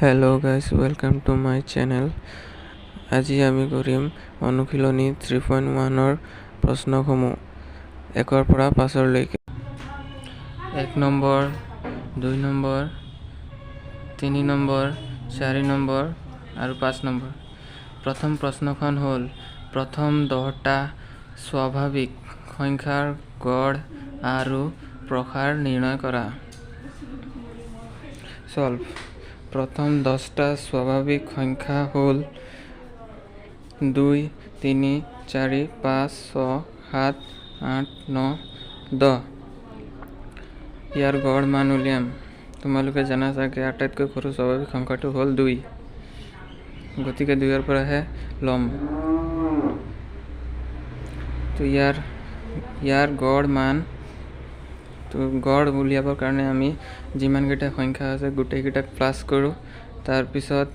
Hello guys, welcome to my channel. আজি আমি কৰিম অনুশীলনী 3.1 প্ৰশ্নসমূহ 1 পৰা 5 লৈকে 1 নম্বৰ 2 নম্বৰ 3 নম্বৰ 4 নম্বৰ আৰু 5 নম্বৰ প্ৰথম প্ৰশ্নখন হ'ল প্ৰথম 10টা স্বাভাৱিক সংখ্যাৰ গড় আৰু প্ৰসাৰ নিৰ্ণয় কৰা সলভ প্ৰথম 10টা স্বাভাৱিক সংখ্যা হ'ল 2 3 4 5 6 7 8 9 10 ইয়াৰ গড় মান উলিয়াম তোমালোকে জানা চাগে আটাইতকৈ সৰু স্বাভাৱিক সংখ্যাটো হ'ল 2 গতিকে 2 ৰ পৰাহে লম তো ইয়াৰ গড় মান তো গড় উলিয়াবৰ কাৰণে আমি যিমান কেইটা সংখ্যা আছে গোটেইকেইটাক প্লাস কৰোঁ তাৰ পিছত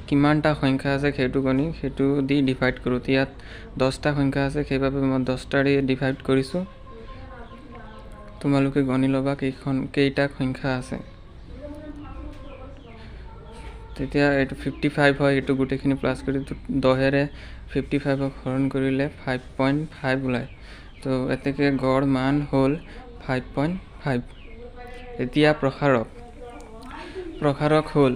কিমানটা সংখ্যা আছে সেইটো গণি সেইটো দি ডিভাইড কৰোঁ ইয়াত 10টা সংখ্যা আছে সেইবাবে মই 10টা দি ডিভাইড কৰিছোঁ তোমালোকে গণি লবা কেইটা সংখ্যা আছে তেতিয়া এটো 55 হয় এটো গোটেইখিনি প্লাস কৰি 10 ৰে 55 ক হৰণ কৰিলে 5.5 ওলায় তো এতেকে গড় মান হ'ল 5.5 এতিয়া প্ৰসাৰক হ'ল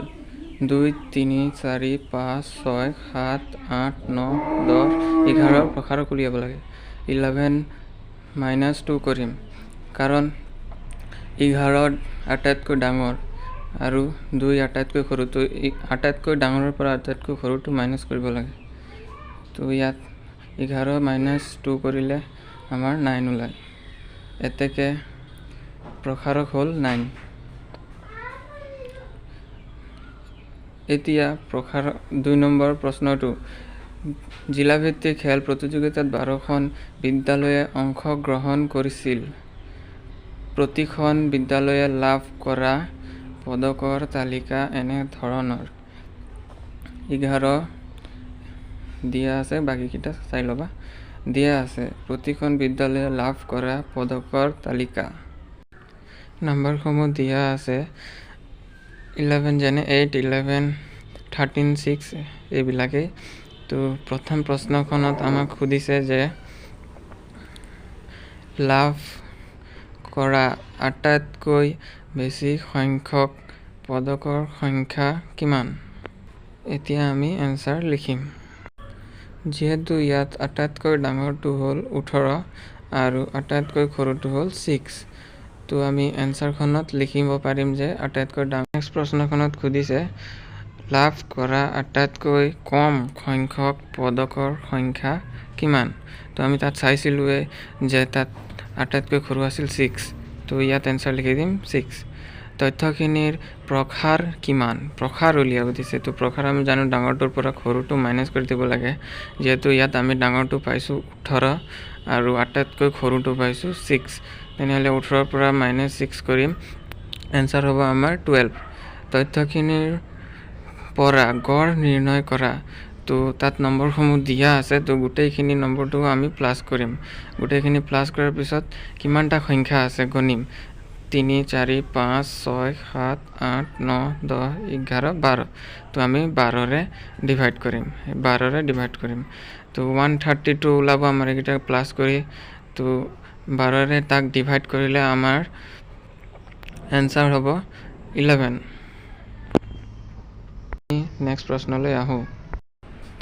2 3 4 5 6 7 8 9 10 11 প্ৰসাৰক উলিয়াব লাগে 11 - 2 কৰিম কাৰণ 11 আটাইতকৈ ডাঙৰ আৰু 2 আটাইতকৈ সৰু তো আটাইতকৈ ডাঙৰৰ পৰা আটাইতকৈ সৰুটো মাইনাস কৰিব লাগে তো ইয়াত 11 - 2 কৰিলে আমাৰ 9 ওলায় এতেকে প্ৰসাৰক হ'ল 9 এতিয়া প্ৰসাৰ 2 নম্বৰ প্ৰশ্নটো জিলাভিত্তিক খেল প্ৰতিযোগিতাত 12খন বিদ্যালয়ে অংশগ্ৰহণ কৰিছিল প্ৰতিখন বিদ্যালয়ে লাভ কৰা পদকৰ তালিকা এনে ধৰণৰ 11 দিয়া আছে বাকিকিটা চাই লবা দিয়া আছে প্ৰতিখন বিদ্যালয়ে লাভ কৰা পদকৰ তালিকা নম্বৰসমূহ দিয়া আছে 11 যেনে 8 11 13 6 এইবিলাকে তো প্ৰথম প্ৰশ্নখনত আমাক খুদিছে যে লাভ কৰা আটাইতকৈ বেছি সংখ্যক পদকৰ সংখ্যা কিমান এতিয়া আমি এনসাৰ লিখিম যেহেতু ইয়াত আটাইতকৈ ডাঙৰটো হ'ল 18 আৰু আটাইতকৈ সৰুটো হ'ল 6 তো আমি এনসাৰখনত লিখিব পাৰিম যে আটাইতকৈ ডাঙৰ নেক্সট প্ৰশ্নখনত খুদিছে লাভ কৰা আটাইতকৈ কম সংখ্যক পদকৰ সংখ্যা কিমান তো আমি তাত চাইছিলুৱে যে তাত আটাইতকৈ সৰু আছিল 6 তো ইয়াত এনসাৰ লিখি দিম 6 তথ্যখিনিৰ প্ৰসাৰ কিমান প্ৰসাৰ উলিয়াব দিছে তো প্ৰসাৰ আমি জানো ডাঙৰটোৰ পৰা সৰুটো মাইনাস কৰি দিব লাগে যেহেতু ইয়াত আমি ডাঙৰটো পাইছো 18 আৰু আটাইতকৈ সৰুটো পাইছো 6 তেনেহলে 18 ৰ পৰা -6 কৰিম এনসাৰ হ'ব আমাৰ 12 তথ্যখিনিৰ পৰা গড় নিৰ্ণয় কৰা তো তাত নম্বৰসমূহ দিয়া আছে তো গোটেইখিনি নম্বৰটো আমি প্লাস কৰিম গোটেইখিনি প্লাস কৰাৰ পিছত কিমানটা সংখ্যা আছে গণিম 3 4 5 6 7 8 9 10 11 12 তো আমি 12 ৰে ডিভাইড কৰিম তো 132 ওলাব আমাৰ এটা প্লাস কৰি তো 12 ৰে তাক ডিভাইড কৰিলে আমাৰ এনসাৰ হ'ব 11 নেক্সট প্ৰশ্নলৈ আহো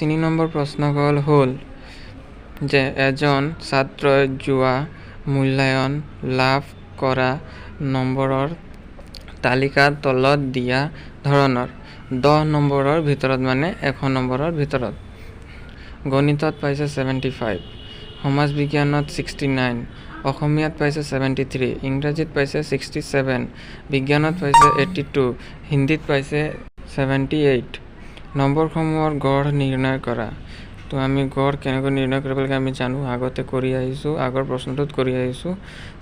3 নম্বৰ প্ৰশ্নকল হ'ল যে এজন ছাত্ৰই যোৱা মূল্যায়ন লাভ কৰা নম্বৰৰ তালিকা তলত দিয়া ধৰণৰ 10 নম্বৰৰ ভিতৰত মানে 100 নম্বৰৰ ভিতৰত গণিতত পাইছে 75 সমাজ বিজ্ঞানত 69 অসমীয়াত পাইছে 73 ইংৰাজীত পাইছে 67 বিজ্ঞানত পাইছে 82 হিন্দীত পাইছে 78 নম্বৰসমূহৰ গড় নিৰ্ণয় কৰা তো আমি গড় কেনেকৈ নিৰ্ণয় কৰিব লাগে আমি জানো আগতে কৰি আহিছো আগৰ প্ৰশ্নটোত কৰি আহিছো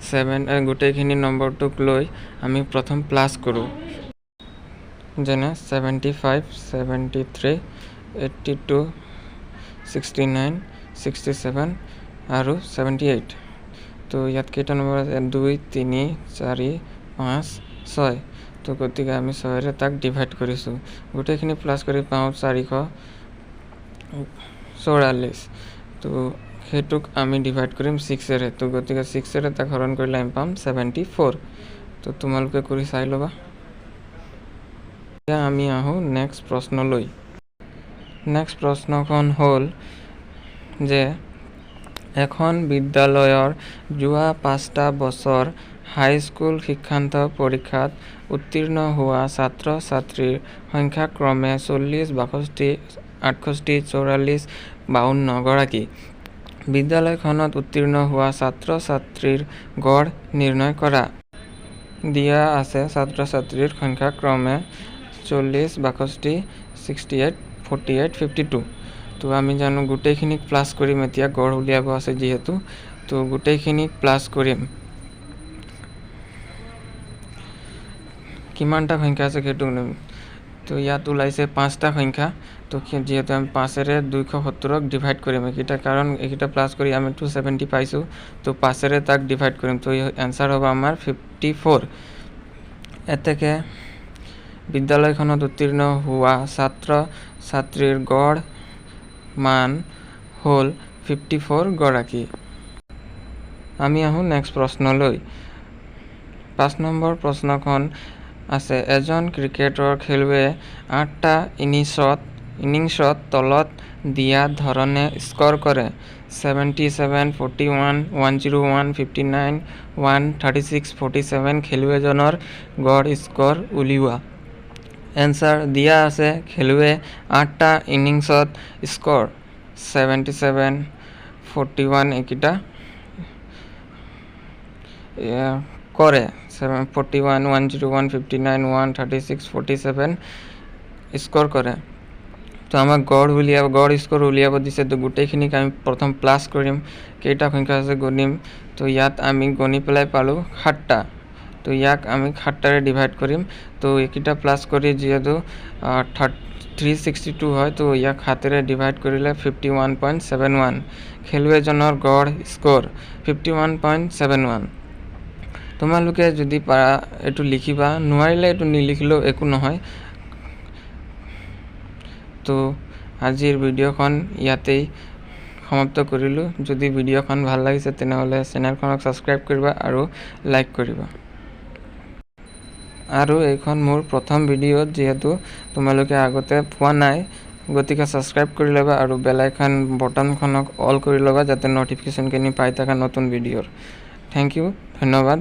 7 গোটেইখিনি নম্বৰটোক লৈ আমি প্ৰথম প্লাস কৰো যেনে 75 73 82 69 67 আৰু 78 তো ইয়াত কেইটা নম্বৰ আছে 2 3 4 5 6 তো গতিকে আমি 6ৰে তাক ডিভাইড কৰিছোঁ গোটেইখিনি প্লাছ কৰি পাওঁ 444 তো সেইটোক আমি ডিভাইড কৰিম 6ৰে তো গতিকে 6ৰে তাক হৰণ কৰিলে আমি পাম 74 তো তোমালোকে কৰি চাই ল'বা এতিয়া আমি আহোঁ নেক্সট প্ৰশ্নলৈ নেক্সট প্ৰশ্নখন হ'ল যে এখন বিদ্যালয়ৰ যোৱা 5টা বছৰ হাইস্কুল শিক্ষান্ত পৰীক্ষাত উত্তীৰ্ণ হোৱা ছাত্ৰ ছাত্ৰীৰ সংখ্যা ক্ৰমে 40 62 68 44 52 গৰাকী বিদ্যালয়খনত উত্তীৰ্ণ হোৱা ছাত্ৰ ছাত্ৰীৰ গড় নিৰ্ণয় কৰা দিয়া আছে ছাত্ৰ ছাত্ৰীৰ সংখ্যা ক্ৰমে 40 62 68 48 52 তো আমি জানো গোটেইখিনিক প্লাছ কৰিম এতিয়া গড় উলিয়াব আছে যিহেতু তো গোটেইখিনিক প্লাছ কৰিম কিমানটা সংখ্যা আছে সেইটো তো ইয়াত ওলাইছে 5টা সংখ্যা তো যেহেতু আমি 5ৰে 270ক ডিভাইড কৰিম এইটা কাৰণ এইটা প্লাছ কৰি আমি 270 পাইছোঁ তো 5ৰে তাক ডিভাইড কৰিম তো এনসাৰ হ'ব আমাৰ 54 এতেকে বিদ্যালয়খনত উত্তীৰ্ণ হোৱা ছাত্ৰ ছাত্ৰীৰ গড় মান হ'ল 54 গৰাকী আমি আহোঁ নেক্সট প্ৰশ্নলৈ 5 নম্বৰ প্ৰশ্নখন আছে এজন ক্ৰিকেটৰ খেলুৱৈয়ে 8টা ইনিংছত তলত দিয়া ধৰণে স্ক'ৰ কৰে 77 41 101 59 136 47 খেলুৱৈজনৰ গড় স্ক'ৰ উলিওৱা এনসাৰ দিয়া আছে খেলুৱৈয়ে 8টা ইনিংছত স্ক'ৰ 77 41 এইকেইটা কৰে 41 101 59 136 47 স্ক'ৰ কৰে তো আমাক গড় স্ক'ৰ উলিয়াব দিছে তো গোটেইখিনিক আমি প্ৰথম প্লাছ কৰিম কেইটা সংখ্যা আছে গণিম তো ইয়াত আমি গণি পেলাই পালোঁ 7টা তো ইয়াক আমি 7টাৰে ডিভাইড কৰিম তো এইকেইটা প্লাছ কৰি যিহেতু 362 হয় তো ইয়াক 7ৰে ডিভাইড কৰিলে 51.71 খেলুৱৈজনৰ গড় স্ক'ৰ 51.71 তোমালোকে যদি পাৰা এটো লিখিবা নোৱাৰিলে এটো নিলিখিলেও একো নহয় তো আজিৰ ভিডিঅ'খন ইয়াতেই সমাপ্ত কৰিলোঁ যদি ভিডিঅ'খন ভাল লাগিছে তেনেহ'লে চেনেলখনক সাবস্ক্ৰাইব কৰিবা আৰু লাইক কৰিবা আৰু এইখন মোৰ প্ৰথম ভিডিঅ'ত যেহেতু তোমালোকে আগতে পোৱা নাই গতিকে সাবস্ক্ৰাইব কৰি ল'বা আৰু বেল আইকন বটনখনক অল কৰি ল'বা যাতে নটিফিকেশনখিনি পাই থাকা নতুন ভিডিঅ'ৰ থ্যাংক ইউ ধন্যবাদ